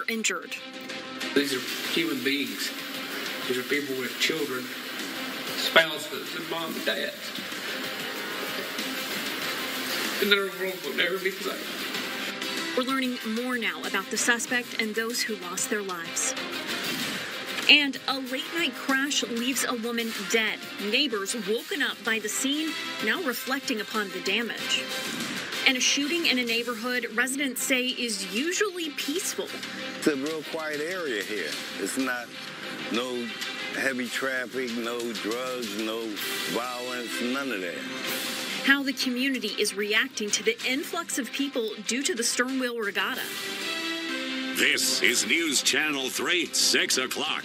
injured. These are human beings. These are people with children, spouses, and mom and dads. And their world will never be the same. We're learning more now about the suspect and those who lost their lives. And a late-night crash leaves a woman dead. Neighbors woken up by the scene, now reflecting upon the damage. And a shooting in a neighborhood residents say is usually peaceful. It's a real quiet area here. It's not no heavy traffic, no drugs, no violence, none of that. How the community is reacting to the influx of people due to the Stern Wheel Regatta. This is News Channel 3, 6 o'clock.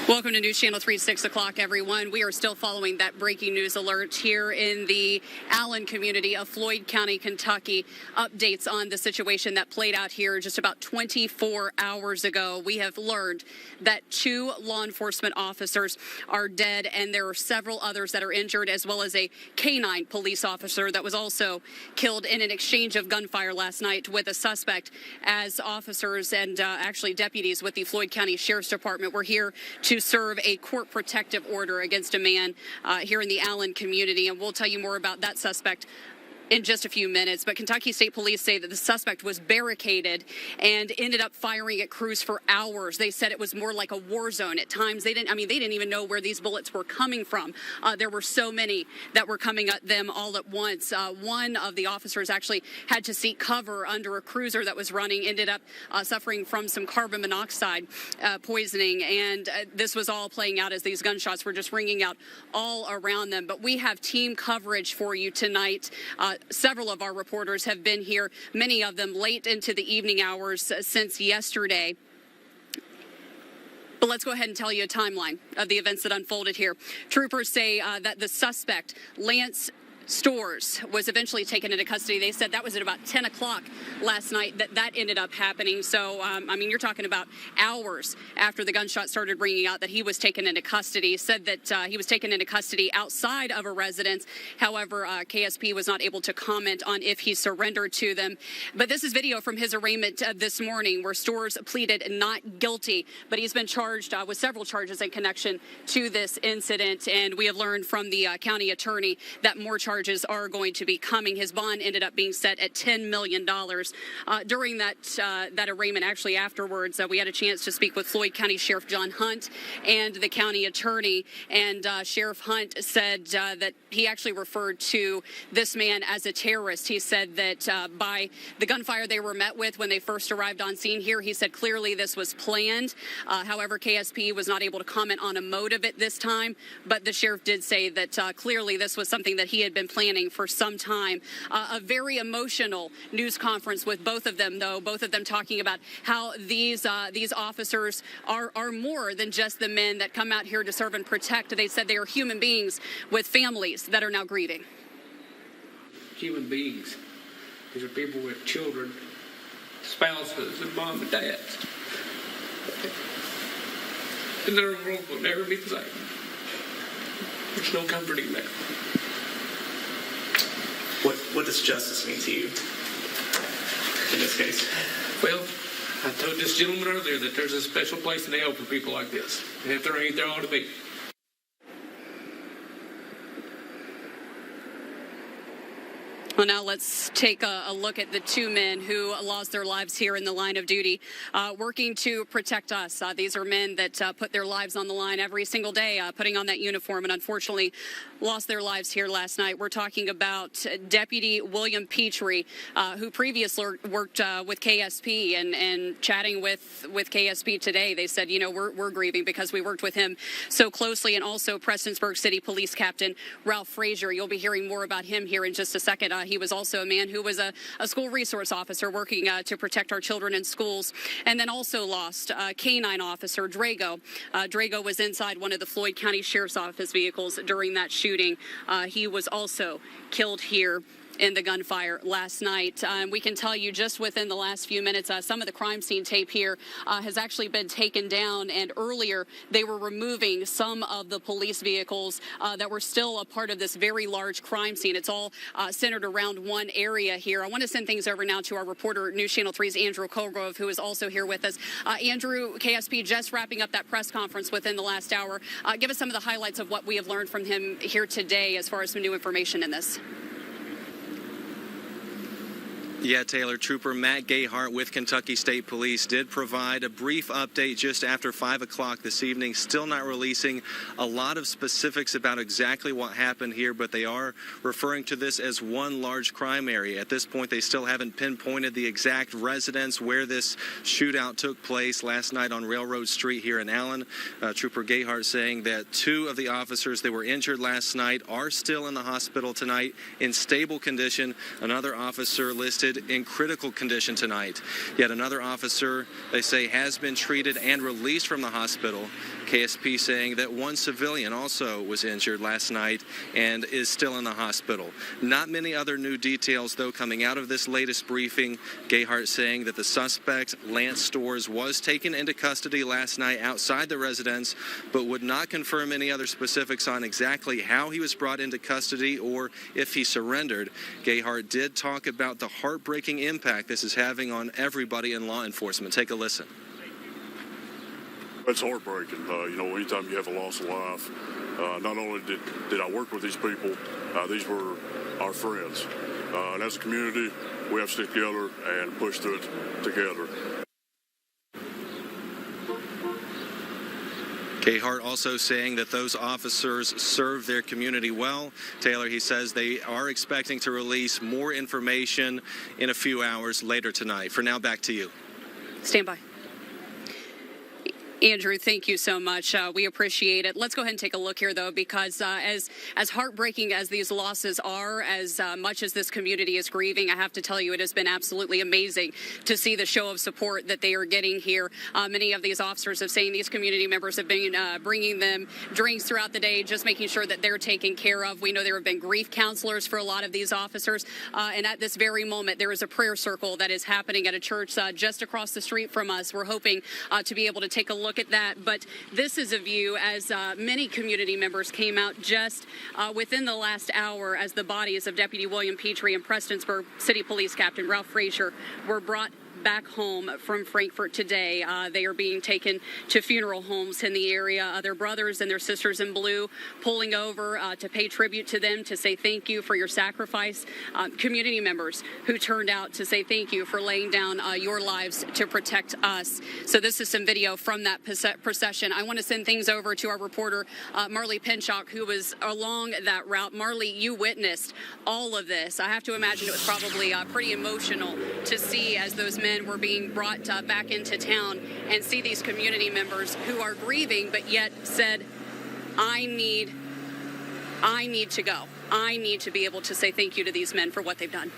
Welcome to News Channel 3, 6 o'clock, everyone. We are still following that breaking news alert here in the Allen community of Floyd County, Kentucky. Updates on the situation that played out here just about 24 hours ago. We have learned that 2 law enforcement officers are dead, and there are several others that are injured, as well as a canine police officer that was also killed in an exchange of gunfire last night with a suspect, as officers and actually deputies with the Floyd County Sheriff's Department were here to serve a court protective order against a man here in the Allen community. And we'll tell you more about that suspect in just a few minutes. But Kentucky State Police say that the suspect was barricaded and ended up firing at crews for hours. They said it was more like a war zone at times. They didn't even know where these bullets were coming from. There were so many that were coming at them all at once. One of the officers actually had to seek cover under a cruiser that was running, ended up suffering from some carbon monoxide poisoning. And this was all playing out as these gunshots were just ringing out all around them. But we have team coverage for you tonight. Several of our reporters have been here, many of them late into the evening hours since yesterday. But let's go ahead and tell you a timeline of the events that unfolded here. Troopers say that the suspect, Lance Stores, was eventually taken into custody. They said that was at about 10 o'clock last night that ended up happening. So, you're talking about hours after the gunshot started ringing out that he was taken into custody. Said that he was taken into custody outside of a residence. However, KSP was not able to comment on if he surrendered to them. But this is video from his arraignment this morning where Stores pleaded not guilty, but he's been charged with several charges in connection to this incident. And we have learned from the county attorney that more charges are going to be coming. His bond ended up being set at $10 million. During that arraignment, actually afterwards, we had a chance to speak with Floyd County Sheriff John Hunt and the county attorney. And Sheriff Hunt said that he actually referred to this man as a terrorist. He said that by the gunfire they were met with when they first arrived on scene here, he said clearly this was planned. However, KSP was not able to comment on a motive at this time, but the sheriff did say that clearly this was something that he had been planning for some time. A very emotional news conference with both of them, though, both of them talking about how these officers are more than just the men that come out here to serve and protect. They said they are human beings with families that are now grieving. Human beings. These are people with children, spouses, and mom and dads. And their world will never be the same. There's no comforting that. What does justice mean to you in this case? Well, I told this gentleman earlier that there's a special place in hell for people like this. And if there ain't, there ought to be. Well, now let's take a look at the 2 men who lost their lives here in the line of duty, working to protect us. These are men that put their lives on the line every single day, putting on that uniform, and unfortunately lost their lives here last night. We're talking about Deputy William Petrie, who previously worked with KSP, and chatting with KSP today. They said, we're grieving because we worked with him so closely, and also Prestonsburg City Police Captain Ralph Frazier. You'll be hearing more about him here in just a second. He was also a man who was a school resource officer working to protect our children in schools, and then also lost canine officer Drago. Drago was inside one of the Floyd County Sheriff's Office vehicles during that shooting. He was also killed here in the gunfire last night. We can tell you just within the last few minutes, some of the crime scene tape here has actually been taken down, and earlier they were removing some of the police vehicles that were still a part of this very large crime scene. It's all centered around one area here. I want to send things over now to our reporter, News Channel 3's Andrew Colgrove, who is also here with us. Andrew, KSP just wrapping up that press conference within the last hour. Give us some of the highlights of what we have learned from him here today as far as some new information in this. Yeah, Taylor, Trooper Matt Gayhart with Kentucky State Police did provide a brief update just after 5 o'clock this evening, still not releasing a lot of specifics about exactly what happened here, but they are referring to this as one large crime area. At this point, they still haven't pinpointed the exact residence where this shootout took place last night on Railroad Street here in Allen. Trooper Gayhart saying that 2 of the officers that were injured last night are still in the hospital tonight in stable condition. Another officer listed in critical condition tonight. Yet another officer, they say, has been treated and released from the hospital. KSP saying that one civilian also was injured last night and is still in the hospital. Not many other new details, though, coming out of this latest briefing. Gayhart saying that the suspect, Lance Storrs, was taken into custody last night outside the residence, but would not confirm any other specifics on exactly how he was brought into custody or if he surrendered. Gayhart did talk about the heartbreaking impact this is having on everybody in law enforcement. Take a listen. It's heartbreaking. Anytime you have a loss of life, not only did I work with these people, these were our friends. And as a community, we have to stick together and push through it together. Gayhart also saying that those officers served their community well. Taylor, he says they are expecting to release more information in a few hours later tonight. For now, back to you. Stand by. Andrew, thank you so much. We appreciate it. Let's go ahead and take a look here, though, because as heartbreaking as these losses are, as much as this community is grieving, I have to tell you it has been absolutely amazing to see the show of support that they are getting here. Many of these officers have saying these community members have been bringing them drinks throughout the day, just making sure that they're taken care of. We know there have been grief counselors for a lot of these officers. And at this very moment, there is a prayer circle that is happening at a church just across the street from us. We're hoping to be able to take a look at that, but this is a view as many community members came out just within the last hour as the bodies of Deputy William Petrie and Prestonsburg City Police Captain Ralph Frazier were brought back home from Frankfort today. They are being taken to funeral homes in the area. Their brothers and their sisters in blue pulling over to pay tribute to them, to say thank you for your sacrifice. Community members who turned out to say thank you for laying down your lives to protect us. So this is some video from that procession. I want to send things over to our reporter, Marley Pinchak, who was along that route. Marley, you witnessed all of this. I have to imagine it was probably pretty emotional to see as those men were being brought back into town and see these community members who are grieving but yet said, I need to go. I need to be able to say thank you to these men for what they've done.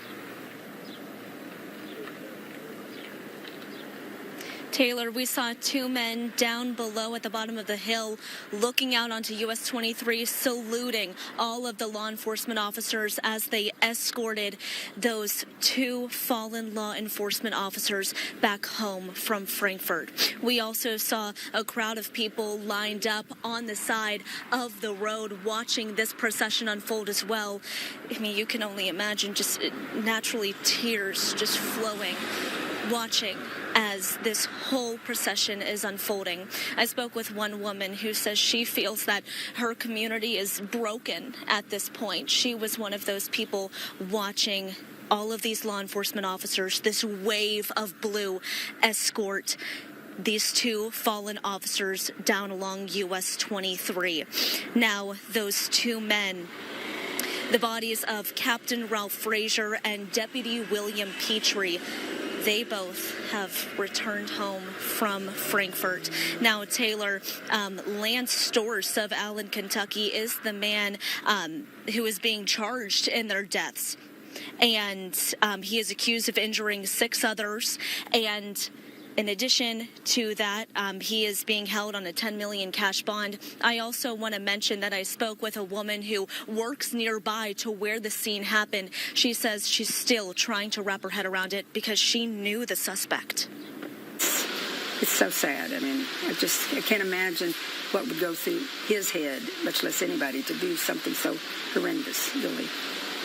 Taylor, we saw 2 men down below at the bottom of the hill looking out onto US 23, saluting all of the law enforcement officers as they escorted those 2 fallen law enforcement officers back home from Frankfort. We also saw a crowd of people lined up on the side of the road watching this procession unfold as well. I mean, you can only imagine just naturally tears just flowing, watching as this whole procession is unfolding. I spoke with one woman who says she feels that her community is broken at this point. She was one of those people watching all of these law enforcement officers, this wave of blue, escort these 2 fallen officers down along US 23. Now, those 2 men, the bodies of Captain Ralph Frazier and Deputy William Petrie, they both have returned home from Frankfort. Now, Taylor, Lance Storrs of Allen, Kentucky is the man who is being charged in their deaths. And he is accused of injuring 6 others. And In addition to that, he is being held on a $10 million cash bond. I also want to mention that I spoke with a woman who works nearby to where the scene happened. She says she's still trying to wrap her head around it because she knew the suspect. It's so sad. I mean, I can't imagine what would go through his head, much less anybody, to do something so horrendous, really.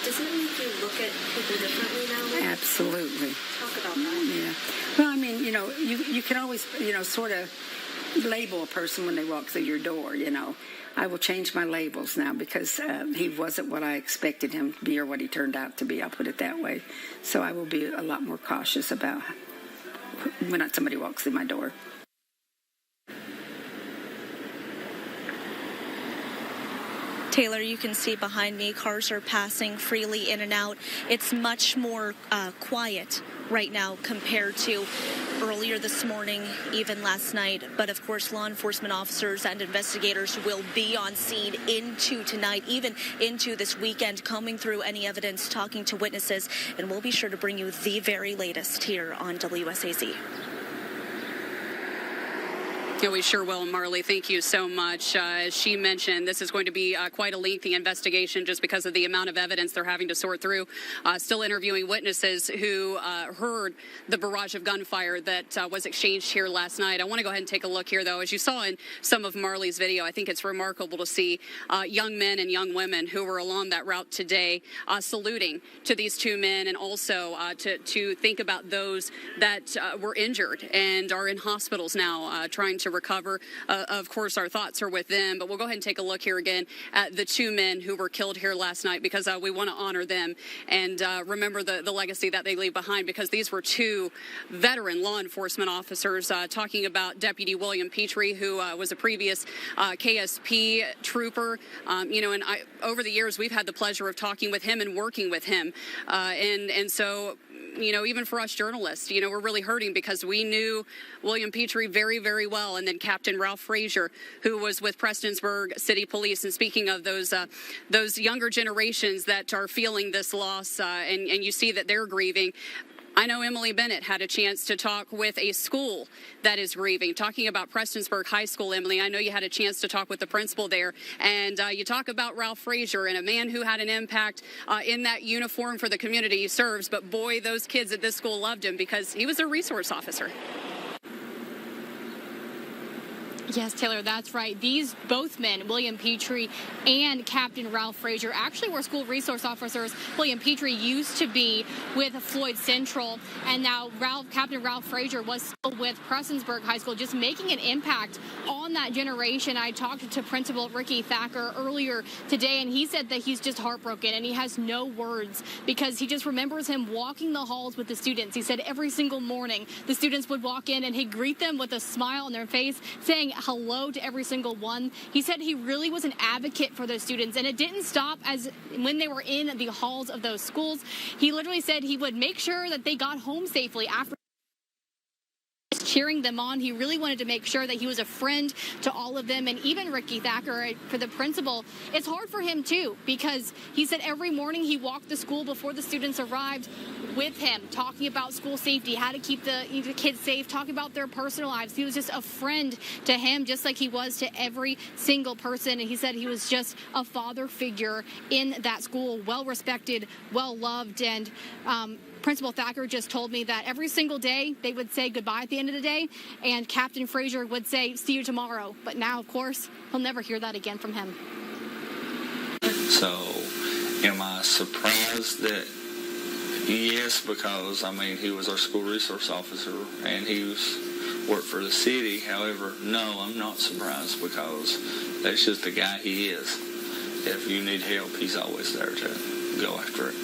Doesn't it make you look at people differently now? Absolutely. Talk about that. Yeah. Well, I mean, you can always, sort of label a person when they walk through your door, I will change my labels now because he wasn't what I expected him to be or what he turned out to be. I'll put it that way. So I will be a lot more cautious about when somebody walks through my door. Taylor, you can see behind me cars are passing freely in and out. It's much more quiet right now compared to earlier this morning, even last night. But of course, law enforcement officers and investigators will be on scene into tonight, even into this weekend, combing through any evidence, talking to witnesses, and we'll be sure to bring you the very latest here on WSAZ. Yeah, we sure will, Marley. Thank you so much. As she mentioned, this is going to be quite a lengthy investigation just because of the amount of evidence they're having to sort through. Still interviewing witnesses who heard the barrage of gunfire that was exchanged here last night. I want to go ahead and take a look here, though. As you saw in some of Marley's video, I think it's remarkable to see young men and young women who were along that route today saluting to these two men, and also to think about those that were injured and are in hospitals now trying to recover. Of course, our thoughts are with them, but we'll go ahead and take a look here again at the two men who were killed here last night because we want to honor them and remember the legacy that they leave behind, because these were two veteran law enforcement officers, talking about Deputy William Petrie, who was a previous KSP trooper. And over the years, we've had the pleasure of talking with him and working with him. And so, even for us journalists, we're really hurting because we knew William Petrie very, very well. And then Captain Ralph Frazier, who was with Prestonsburg City Police. And speaking of those younger generations that are feeling this loss, and you see that they're grieving, I know Emily Bennett had a chance to talk with a school that is grieving. Talking about Prestonsburg High School, Emily, I know you had a chance to talk with the principal there. And you talk about Ralph Frazier and a man who had an impact in that uniform for the community he serves. But boy, those kids at this school loved him because he was a resource officer. Yes, Taylor, that's right. These both men, William Petrie and Captain Ralph Frazier, actually were school resource officers. William Petrie used to be with Floyd Central, and now Captain Ralph Frazier was still with Prestonsburg High School, just making an impact on that generation. I talked to Principal Ricky Thacker earlier today, and he said that he's just heartbroken and he has no words because he just remembers him walking the halls with the students. He said every single morning the students would walk in and he'd greet them with a smile on their face, saying hello to every single one. He said he really was an advocate for those students, and it didn't stop as when they were in the halls of those schools. He literally said he would make sure that they got home safely after cheering them on. He really wanted to make sure that he was a friend to all of them. And even Ricky Thacker, for the principal, it's hard for him too, because he said every morning he walked to school before the students arrived with him, talking about school safety, how to keep the kids safe, talking about their personal lives. He was just a friend to him, just like he was to every single person. And he said he was just a father figure in that school, well respected, well loved. And Principal Thacker just told me that every single day they would say goodbye at the end of the day, and Captain Frazier would say, see you tomorrow. But now, of course, he'll never hear that again from him. So, am I surprised that? Yes, because, he was our school resource officer, and he worked for the city. However, no, I'm not surprised because that's just the guy he is. If you need help, he's always there to go after it.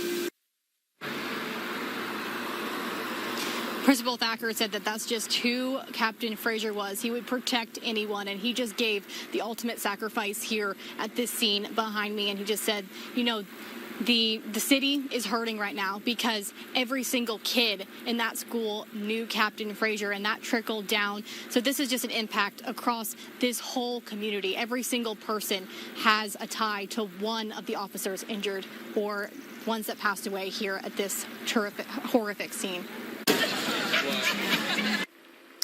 Principal Thacker said that that's just who Captain Frazier was. He would protect anyone, and he just gave the ultimate sacrifice here at this scene behind me. And he just said, the city is hurting right now because every single kid in that school knew Captain Frazier, and that trickled down. So this is just an impact across this whole community. Every single person has a tie to one of the officers injured or ones that passed away here at this horrific scene.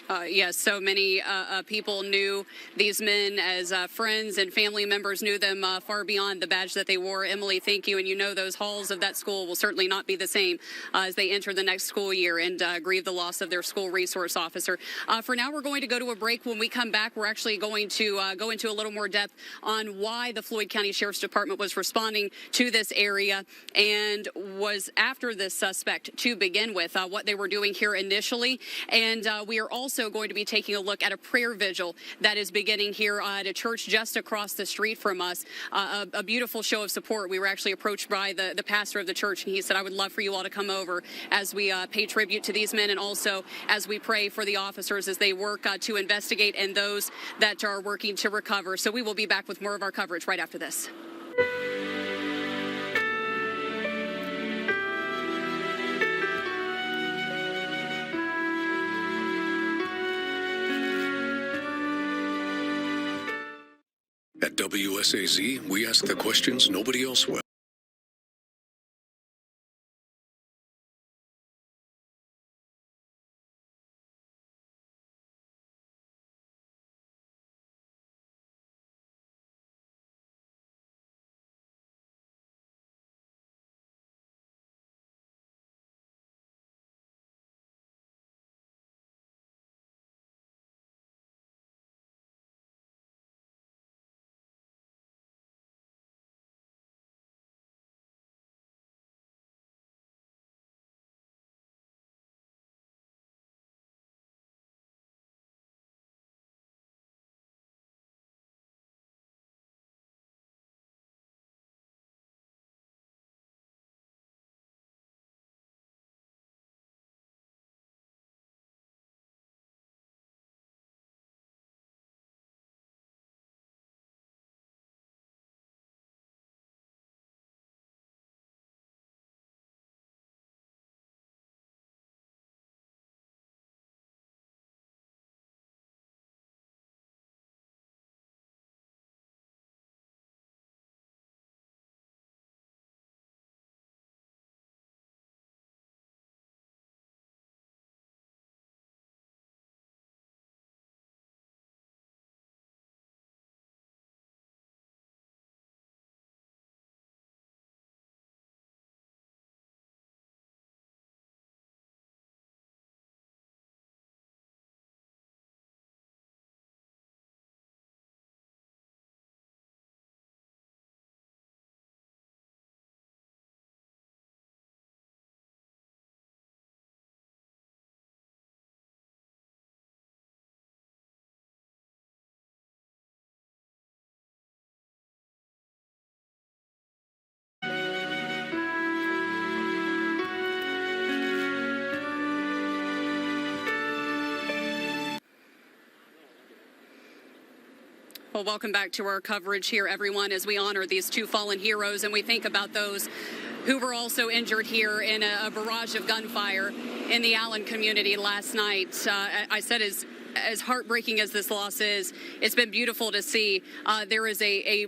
Yes, so many people knew these men as friends, and family members knew them far beyond the badge that they wore. Emily, thank you. And you know those halls of that school will certainly not be the same as they enter the next school year and grieve the loss of their school resource officer. For now, we're going to go to a break. When we come back, we're actually going to go into a little more depth on why the Floyd County Sheriff's Department was responding to this area and was after this suspect to begin with, what they were doing here initially. And we are also going to be taking a look at a prayer vigil that is beginning here at a church just across the street from us. A beautiful show of support. We were actually approached by the pastor of the church, and he said, I would love for you all to come over as we pay tribute to these men and also as we pray for the officers as they work to investigate and those that are working to recover. So we will be back with more of our coverage right after this. At WSAZ, we ask the questions nobody else will. Well, welcome back to our coverage here, everyone, as we honor these two fallen heroes and we think about those who were also injured here in a barrage of gunfire in the Allen community last night. I said as heartbreaking as this loss is, it's been beautiful to see. There is a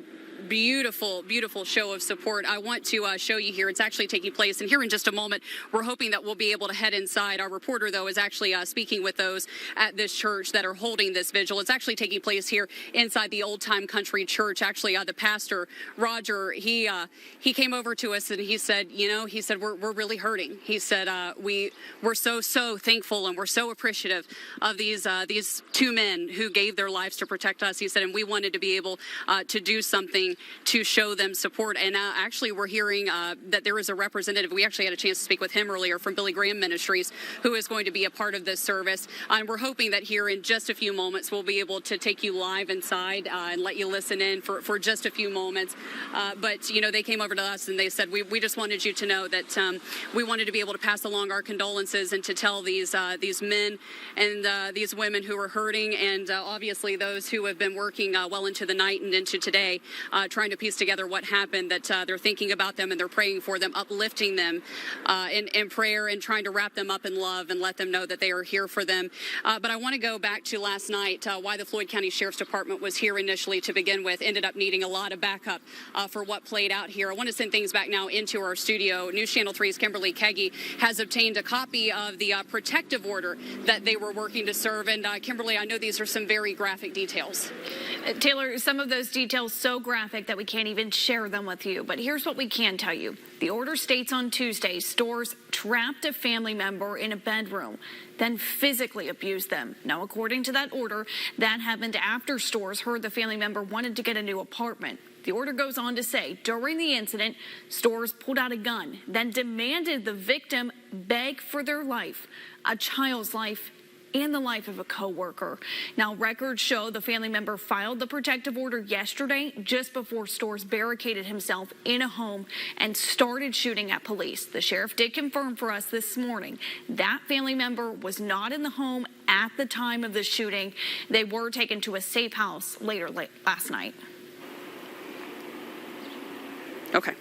beautiful, beautiful show of support. I want to show you here. It's actually taking place, and here in just a moment, we're hoping that we'll be able to head inside. Our reporter, though, is actually speaking with those at this church that are holding this vigil. It's actually taking place here inside the Old Time Country Church. Actually, the pastor, Roger, he came over to us and he said, we're really hurting. He said, we're so thankful and we're so appreciative of these two men who gave their lives to protect us. He said, and we wanted to be able to do something to show them support. And actually, we're hearing that there is a representative. We actually had a chance to speak with him earlier from Billy Graham Ministries, who is going to be a part of this service. And we're hoping that here in just a few moments, we'll be able to take you live inside and let you listen in for just a few moments. But they came over to us and they said, we just wanted you to know that we wanted to be able to pass along our condolences and to tell these men and these women who are hurting, and obviously those who have been working well into the night and into today trying to piece together what happened, that they're thinking about them and they're praying for them, uplifting them in prayer and trying to wrap them up in love and let them know that they are here for them. But I want to go back to last night, why the Floyd County Sheriff's Department was here initially to begin with, ended up needing a lot of backup for what played out here. I want to send things back now into our studio. News Channel 3's Kimberly Keggy has obtained a copy of the protective order that they were working to serve. And Kimberly, I know these are some very graphic details. Taylor, some of those details so graphic that we can't even share them with you. But here's what we can tell you. The order states on Tuesday, Storrs trapped a family member in a bedroom, then physically abused them. Now, according to that order, that happened after Storrs heard the family member wanted to get a new apartment. The order goes on to say, during the incident, Storrs pulled out a gun, then demanded the victim beg for their life, a child's life, and the life of a co-worker. Now, records show the family member filed the protective order yesterday, just before Storrs barricaded himself in a home and started shooting at police. The sheriff did confirm for us this morning that family member was not in the home at the time of the shooting. They were taken to a safe house later last night. Okay.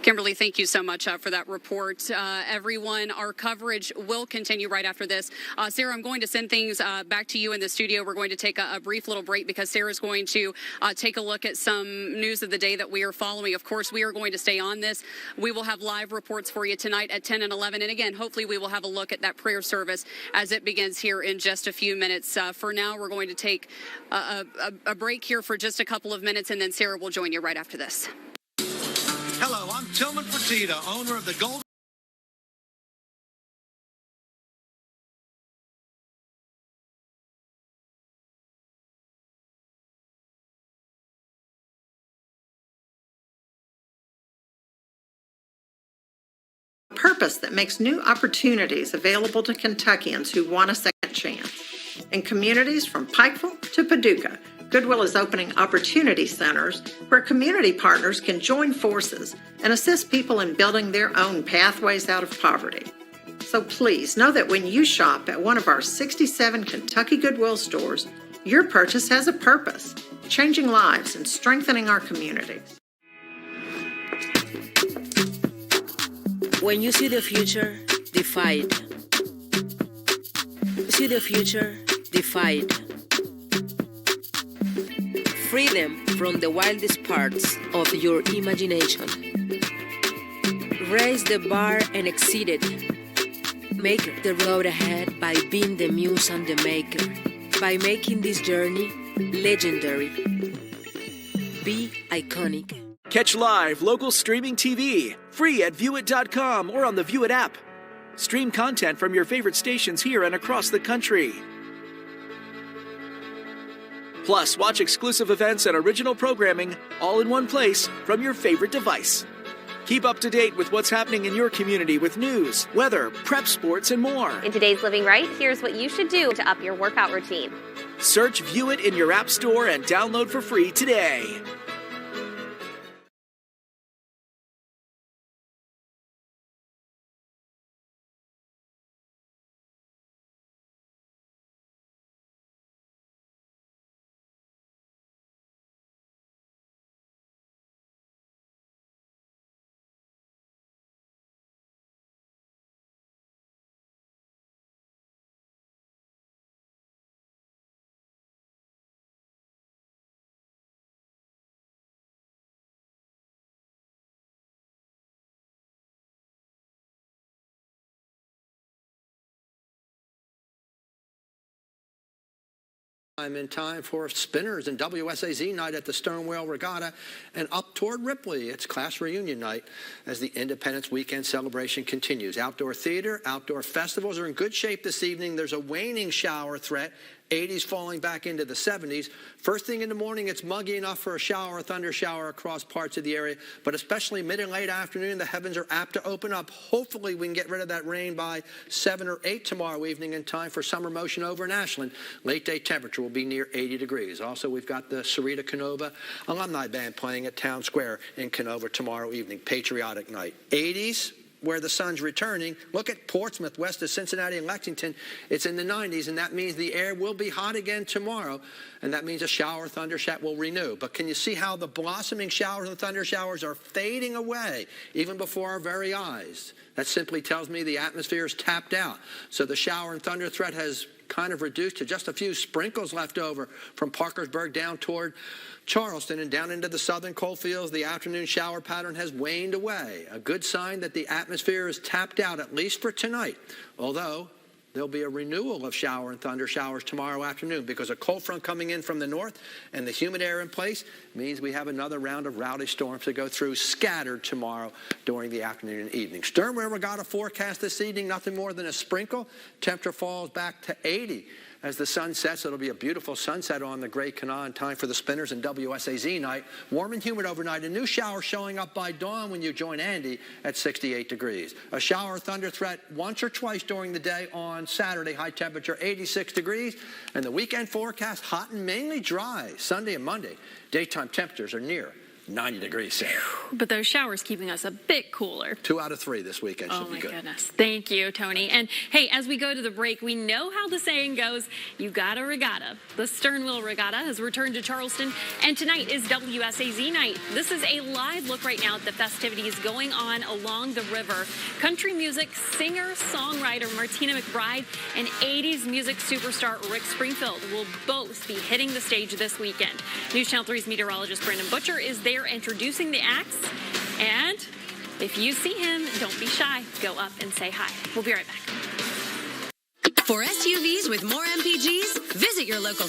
Kimberly, thank you so much for that report. Everyone, our coverage will continue right after this. Sarah, I'm going to send things back to you in the studio. We're going to take a brief little break because Sarah's going to take a look at some news of the day that we are following. Of course, we are going to stay on this. We will have live reports for you tonight at 10 and 11. And again, hopefully we will have a look at that prayer service as it begins here in just a few minutes. For now, we're going to take a break here for just a couple of minutes, and then Sarah will join you right after this. Hello, I'm Tillman Fertitta, owner of the Golden. Purpose that makes new opportunities available to Kentuckians who want a second chance. In communities from Pikeville to Paducah, Goodwill is opening opportunity centers where community partners can join forces and assist people in building their own pathways out of poverty. So please know that when you shop at one of our 67 Kentucky Goodwill stores, your purchase has a purpose, changing lives and strengthening our communities. When you see the future, defy it. See the future, defy it. Freedom from the wildest parts of your imagination. Raise the bar and exceed it. Make the road ahead by being the muse and the maker. By making this journey legendary. Be iconic. Catch live local streaming TV, free at viewit.com or on the View It app. Stream content from your favorite stations here and across the country. Plus, watch exclusive events and original programming all in one place from your favorite device. Keep up to date with what's happening in your community with news, weather, prep sports, and more. In today's Living Right, here's what you should do to up your workout routine. Search View It in your app store and download for free today. I'm in time for Spinners and WSAZ night at the Stonewall Regatta, and up toward Ripley. It's class reunion night as the Independence Weekend celebration continues. Outdoor theater, outdoor festivals are in good shape this evening. There's a waning shower threat. 80s falling back into the 70s. First thing in the morning, it's muggy enough for a shower, a thunder shower across parts of the area, but especially mid and late afternoon, the heavens are apt to open up. Hopefully we can get rid of that rain by 7 or 8 tomorrow evening in time for summer motion over in Ashland. Late day temperature will be near 80 degrees. Also, we've got the Sarita Canova Alumni Band playing at Town Square in Canova tomorrow evening. Patriotic night. 80s. where the sun's returning. Look at Portsmouth, west of Cincinnati and Lexington. It's in the 90s, and that means the air will be hot again tomorrow, and that means a shower thunder shower will renew. But can you see how the blossoming showers and thunder showers are fading away even before our very eyes? That simply tells me the atmosphere is tapped out. So the shower and thunder threat has kind of reduced to just a few sprinkles left over from Parkersburg down toward Charleston and down into the southern coalfields. The afternoon shower pattern has waned away, a good sign that the atmosphere is tapped out, at least for tonight, although there'll be a renewal of shower and thunder showers tomorrow afternoon because a cold front coming in from the north and the humid air in place means we have another round of rowdy storms to go through, scattered tomorrow during the afternoon and evening. Stern Weather Regatta forecast this evening, nothing more than a sprinkle. Temperature falls back to 80. As the sun sets, it'll be a beautiful sunset on the Great Canal in time for the Spinners and WSAZ night. Warm and humid overnight. A new shower showing up by dawn when you join Andy at 68 degrees. A shower thunder threat once or twice during the day on Saturday. High temperature 86 degrees. And the weekend forecast hot and mainly dry. Sunday and Monday, daytime temperatures are near 90 degrees, Sarah. But those showers keeping us a bit cooler. 2 out of 3 this weekend should be good. Oh, my goodness. Thank you, Tony. And, hey, as we go to the break, we know how the saying goes, you got a regatta. The Sternwheel Regatta has returned to Charleston, and tonight is WSAZ night. This is a live look right now at the festivities going on along the river. Country music singer-songwriter Martina McBride and 80s music superstar Rick Springfield will both be hitting the stage this weekend. News Channel 3's meteorologist Brandon Butcher is there introducing the acts, and if you see him, don't be shy. Go up and say hi. We'll be right back. For SUVs with more MPGs, visit your local.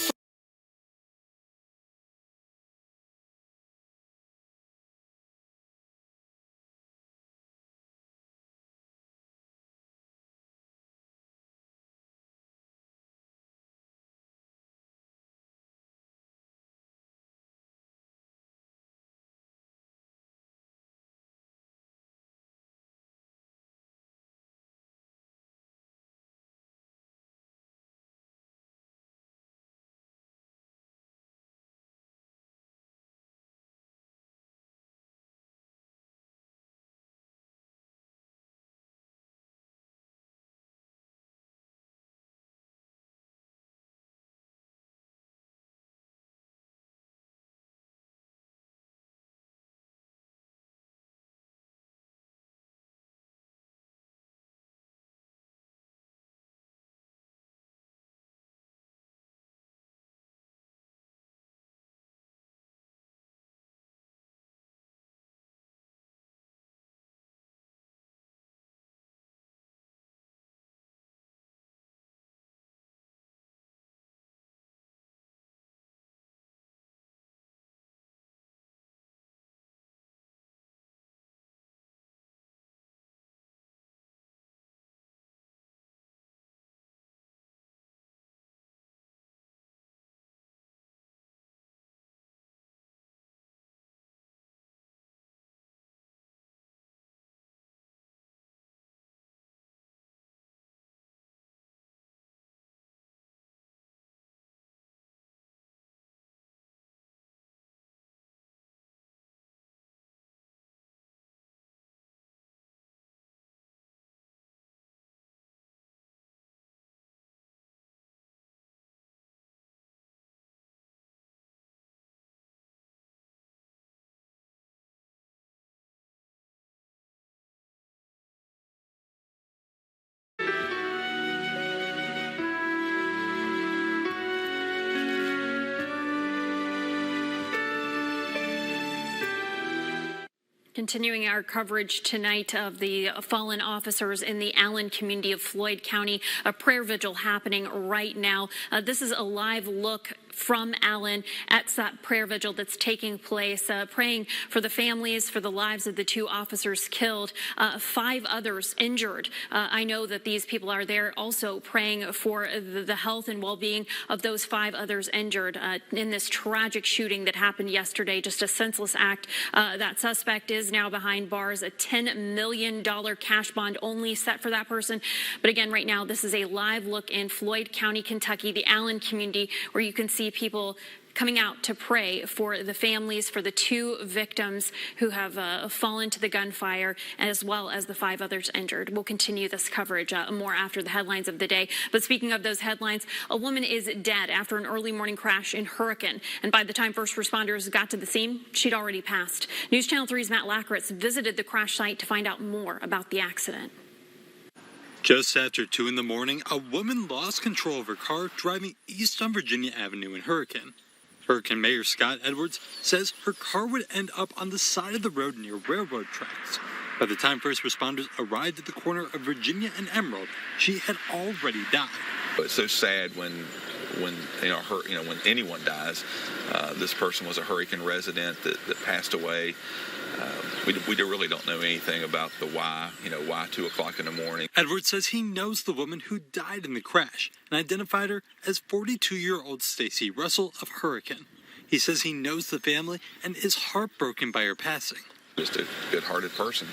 Continuing our coverage tonight of the fallen officers in the Allen community of Floyd County, a prayer vigil happening right now. This is a live look from Allen at that prayer vigil that's taking place, praying for the families, for the lives of the 2 officers killed, 5 others injured. I know that these people are there also praying for the health and well-being of those 5 others injured in this tragic shooting that happened yesterday. Just a senseless act. That suspect is now behind bars, a $10 million cash bond only set for that person. But again, right now, this is a live look in Floyd County, Kentucky, the Allen community, where you can see people coming out to pray for the families, for the 2 victims who have fallen to the gunfire, as well as the 5 others injured. We'll continue this coverage more after the headlines of the day. But speaking of those headlines, a woman is dead after an early morning crash in Hurricane. And by the time first responders got to the scene, she'd already passed. News Channel 3's Matt Lackritz visited the crash site to find out more about the accident. Just after 2 in the morning, a woman lost control of her car driving east on Virginia Avenue in Hurricane. Hurricane Mayor Scott Edwards says her car would end up on the side of the road near railroad tracks. By the time first responders arrived at the corner of Virginia and Emerald, she had already died. It's so sad when anyone dies. This person was a Hurricane resident that passed away. We really don't know anything about the why 2 o'clock in the morning. Edwards says he knows the woman who died in the crash and identified her as 42-year-old Stacy Russell of Hurricane. He says he knows the family and is heartbroken by her passing. Just a good-hearted person.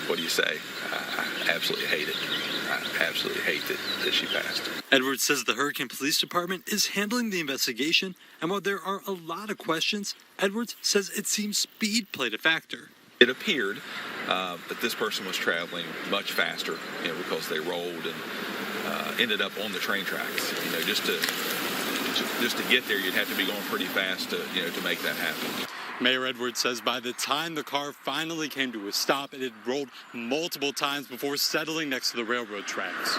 What do you say? I absolutely hate it. I absolutely hate that she passed. Edwards says the Hurricane Police Department is handling the investigation, and while there are a lot of questions, Edwards says it seems speed played a factor. It appeared that this person was traveling much faster, because they rolled and ended up on the train tracks. Just to get there, you'd have to be going pretty fast to make that happen. Mayor Edwards says by the time the car finally came to a stop, it had rolled multiple times before settling next to the railroad tracks.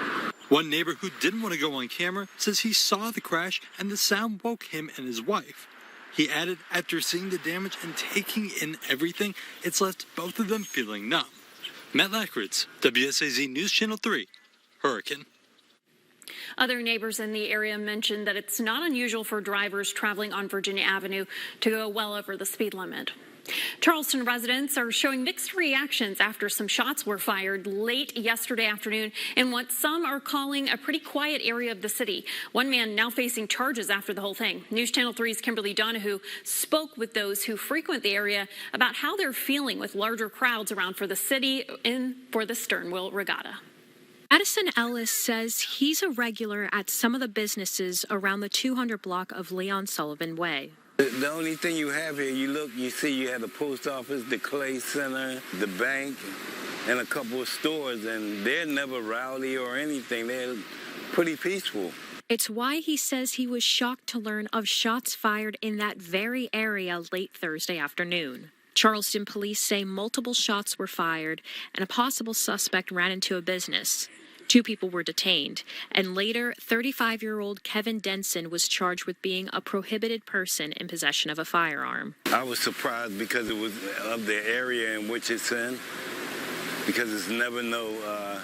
One neighbor who didn't want to go on camera says he saw the crash and the sound woke him and his wife. He added, after seeing the damage and taking in everything, it's left both of them feeling numb. Matt Lackritz, WSAZ News Channel 3, Hurricane. Other neighbors in the area mentioned that it's not unusual for drivers traveling on Virginia Avenue to go well over the speed limit. Charleston residents are showing mixed reactions after some shots were fired late yesterday afternoon in what some are calling a pretty quiet area of the city. One man now facing charges after the whole thing. News Channel 3's Kimberly Donahue spoke with those who frequent the area about how they're feeling with larger crowds around for the city and for the Sternwheel Regatta. Addison Ellis says he's a regular at some of the businesses around the 200 block of Leon Sullivan Way. The only thing you have here, you see you have the post office, the Clay Center, the bank, and a couple of stores, and they're never rowdy or anything. They're pretty peaceful. It's why he says he was shocked to learn of shots fired in that very area late Thursday afternoon. Charleston police say multiple shots were fired and a possible suspect ran into a business. 2 people were detained, and later, 35-year-old Kevin Denson was charged with being a prohibited person in possession of a firearm. I was surprised because it was of the area in which it's in, because there's never no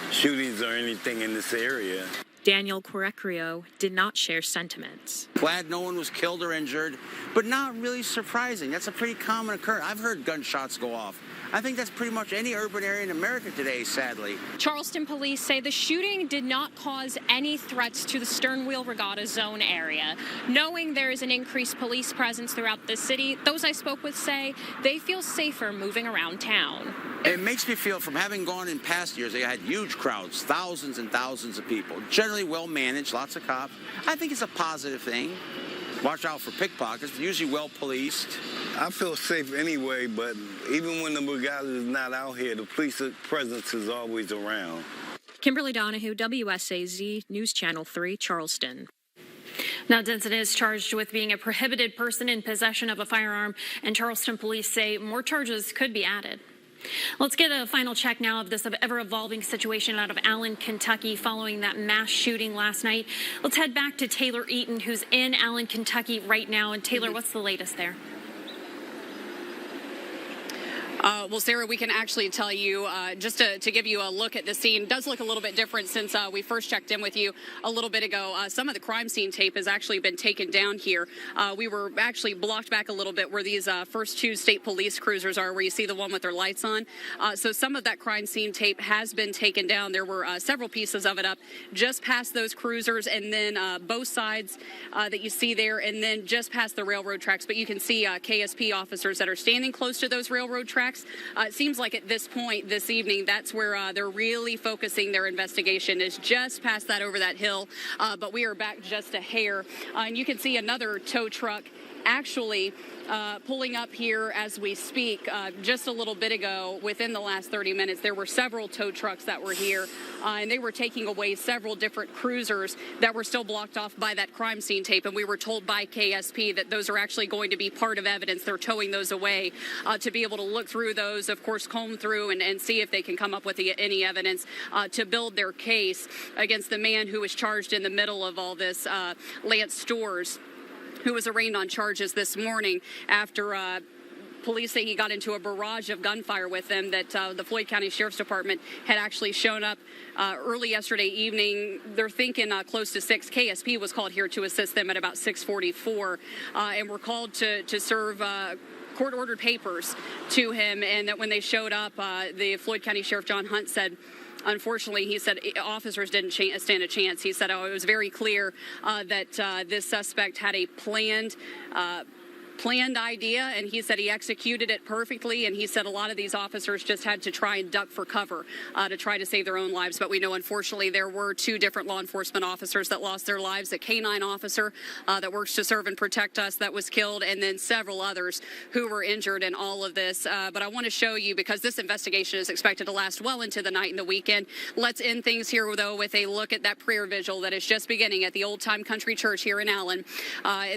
shootings or anything in this area. Daniel Correcrio did not share sentiments. Glad no one was killed or injured, but not really surprising. That's a pretty common occurrence. I've heard gunshots go off. I think that's pretty much any urban area in America today, sadly. Charleston police say the shooting did not cause any threats to the Sternwheel Regatta zone area. Knowing there is an increased police presence throughout the city, those I spoke with say they feel safer moving around town. It makes me feel, from having gone in past years, they had huge crowds, thousands and thousands of people, generally well managed, lots of cops. I think it's a positive thing. Watch out for pickpockets, usually well policed. I feel safe anyway, but even when the Regatta is not out here, the police presence is always around. Kimberly Donahue, WSAZ News Channel 3, Charleston. Now, Denson is charged with being a prohibited person in possession of a firearm, and Charleston police say more charges could be added. Let's get a final check now of this ever-evolving situation out of Allen, Kentucky following that mass shooting last night. Let's head back to Taylor Eaton, who's in Allen, Kentucky right now. And Taylor, what's the latest there? Well, Sarah, we can actually tell you, just to give you a look at the scene, it does look a little bit different since we first checked in with you a little bit ago. Some of the crime scene tape has actually been taken down here. We were actually blocked back a little bit where these first 2 state police cruisers are, where you see the one with their lights on. So some of that crime scene tape has been taken down. There were several pieces of it up just past those cruisers, and then both sides that you see there, and then just past the railroad tracks. But you can see KSP officers that are standing close to those railroad tracks. tracks. It seems like at this point this evening, that's where they're really focusing their investigation, is just past that over that hill. But we are back just a hair. And you can see another tow truck actually pulling up here as we speak. Just a little bit ago, within the last 30 minutes, there were several tow trucks that were here, and they were taking away several different cruisers that were still blocked off by that crime scene tape. And we were told by KSP that those are actually going to be part of evidence. They're towing those away to be able to look through those, of course, comb through and see if they can come up with any evidence to build their case against the man who was charged in the middle of all this, Lance Storrs, who was arraigned on charges this morning after police say he got into a barrage of gunfire with them, that the Floyd County Sheriff's Department had actually shown up early yesterday evening. They're thinking close to 6. KSP was called here to assist them at about 6:44 and were called to serve court-ordered papers to him. And that when they showed up, the Floyd County Sheriff John Hunt said, unfortunately, he said officers didn't stand a chance. He said, it was very clear that this suspect had a planned idea, and he said he executed it perfectly, and he said a lot of these officers just had to try and duck for cover to try to save their own lives. But we know, unfortunately, there were 2 different law enforcement officers that lost their lives, a canine officer that works to serve and protect us that was killed, and then several others who were injured in all of this. But I want to show you, because this investigation is expected to last well into the night and the weekend. Let's end things here, though, with a look at that prayer vigil that is just beginning at the Old Time Country Church here in Allen.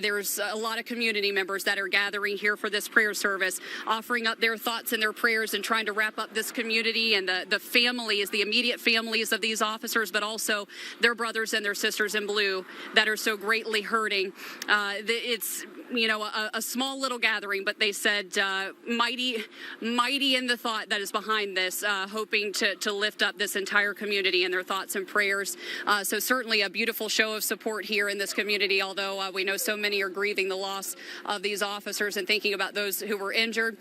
There's a lot of community members that are gathering here for this prayer service, offering up their thoughts and their prayers and trying to wrap up this community and the families, the immediate families of these officers, but also their brothers and their sisters in blue that are so greatly hurting. It's, a small little gathering, but they said mighty in the thought that is behind this, hoping to lift up this entire community in their thoughts and prayers. So certainly a beautiful show of support here in this community, although we know so many are grieving the loss of these officers and thinking about those who were injured.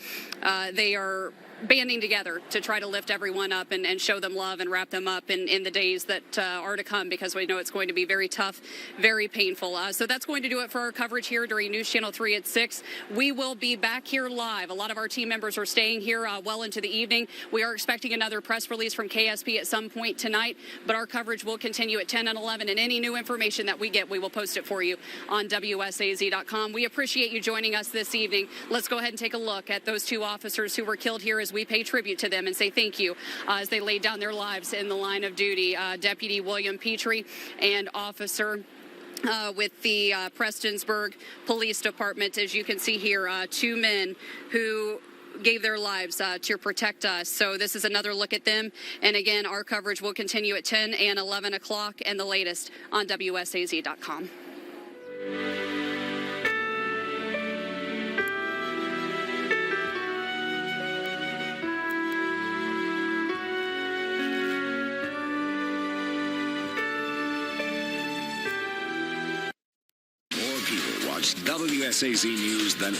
They are banding together to try to lift everyone up and show them love and wrap them up in the days that are to come, because we know it's going to be very tough, very painful. So that's going to do it for our coverage here during News Channel 3 at 6. We will be back here live. A lot of our team members are staying here well into the evening. We are expecting another press release from KSP at some point tonight, but our coverage will continue at 10 and 11, and any new information that we get, we will post it for you on WSAZ.com. We appreciate you joining us this evening. Let's go ahead and take a look at those 2 officers who were killed here as we pay tribute to them and say thank you as they laid down their lives in the line of duty. Deputy William Petrie and Officer with the Prestonsburg Police Department. As you can see here, 2 men who gave their lives to protect us. So this is another look at them. And again, our coverage will continue at 10 and 11 o'clock and the latest on WSAZ.com. WSAZ News than